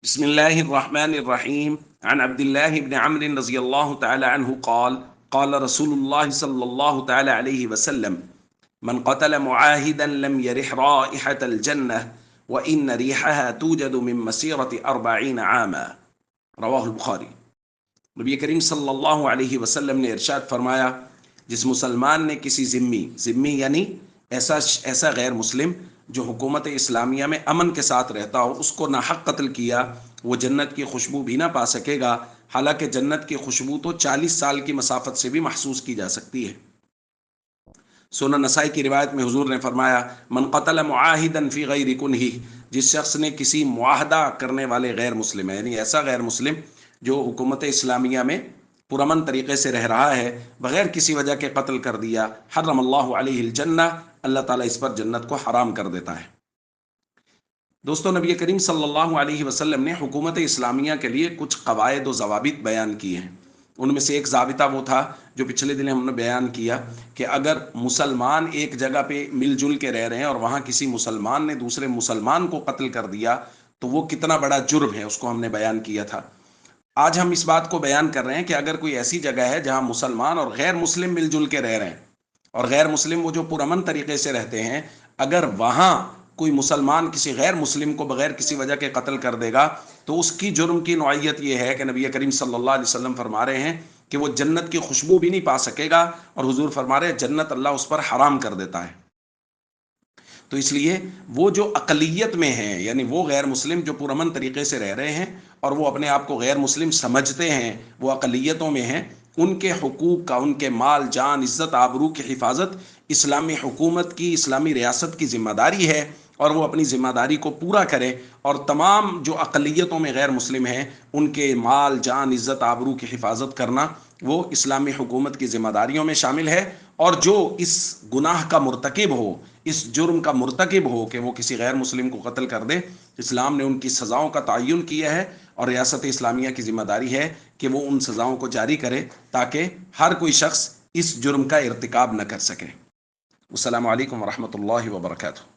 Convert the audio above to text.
بسم الله الرحمن الرحيم عن عبد الله بن عمرو رضي الله تعالى عنه قال قال رسول الله صلى الله تعالى عليه وسلم من قتل معاهدا لم يرح رائحة الجنة وإن ريحها توجد من مسيرة 40 عاما رواہ البخاری۔ نبی کریم صلی اللہ علیہ وسلم نے ارشاد فرمایا، جس مسلمان نے کسی ذمی یعنی ایسا غیر مسلم جو حکومت اسلامیہ میں امن کے ساتھ رہتا ہو، اس کو ناحق قتل کیا، وہ جنت کی خوشبو بھی نہ پا سکے گا، حالانکہ جنت کی خوشبو تو 40 سال کی مسافت سے بھی محسوس کی جا سکتی ہے۔ سنن نسائی کی روایت میں حضور نے فرمایا، من قتل معاہدا فی غیر کنہ، جس شخص نے کسی معاہدہ کرنے والے غیر مسلم ہے، یعنی ایسا غیر مسلم جو حکومت اسلامیہ میں پرامن طریقے سے رہ رہا ہے، بغیر کسی وجہ کے قتل کر دیا، حرم اللہ علیہ الجنہ، اللہ تعالیٰ اس پر جنت کو حرام کر دیتا ہے۔ دوستو، نبی کریم صلی اللہ علیہ وسلم نے حکومت اسلامیہ کے لیے کچھ قواعد و ضوابط بیان کیے ہیں۔ ان میں سے ایک ضابطہ وہ تھا جو پچھلے دن ہم نے بیان کیا کہ اگر مسلمان ایک جگہ پہ مل جل کے رہ رہے ہیں اور وہاں کسی مسلمان نے دوسرے مسلمان کو قتل کر دیا تو وہ کتنا بڑا جرم ہے، اس کو ہم نے بیان کیا تھا۔ آج ہم اس بات کو بیان کر رہے ہیں کہ اگر کوئی ایسی جگہ ہے جہاں مسلمان اور غیر مسلم مل جل کے رہ رہے ہیں، اور غیر مسلم وہ جو پرامن طریقے سے رہتے ہیں، اگر وہاں کوئی مسلمان کسی غیر مسلم کو بغیر کسی وجہ کے قتل کر دے گا تو اس کی جرم کی نوعیت یہ ہے کہ نبی کریم صلی اللہ علیہ وسلم فرما رہے ہیں کہ وہ جنت کی خوشبو بھی نہیں پا سکے گا، اور حضور فرما رہے ہیں جنت اللہ اس پر حرام کر دیتا ہے۔ تو اس لیے وہ جو اقلیت میں ہیں، یعنی وہ غیر مسلم جو پرامن طریقے سے رہ رہے ہیں اور وہ اپنے آپ کو غیر مسلم سمجھتے ہیں، وہ اقلیتوں میں ہیں، ان کے حقوق کا، ان کے مال، جان، عزت، آبرو کی حفاظت اسلامی حکومت کی، اسلامی ریاست کی ذمہ داری ہے، اور وہ اپنی ذمہ داری کو پورا کرے، اور تمام جو اقلیتوں میں غیر مسلم ہیں ان کے مال، جان، عزت، آبرو کی حفاظت کرنا وہ اسلامی حکومت کی ذمہ داریوں میں شامل ہے۔ اور جو اس گناہ کا مرتکب ہو، اس جرم کا مرتکب ہو کہ وہ کسی غیر مسلم کو قتل کر دے، اسلام نے ان کی سزاؤں کا تعین کیا ہے، اور ریاست اسلامیہ کی ذمہ داری ہے کہ وہ ان سزاؤں کو جاری کرے تاکہ ہر کوئی شخص اس جرم کا ارتکاب نہ کر سکے۔ السلام علیکم ورحمۃ اللہ وبرکاتہ۔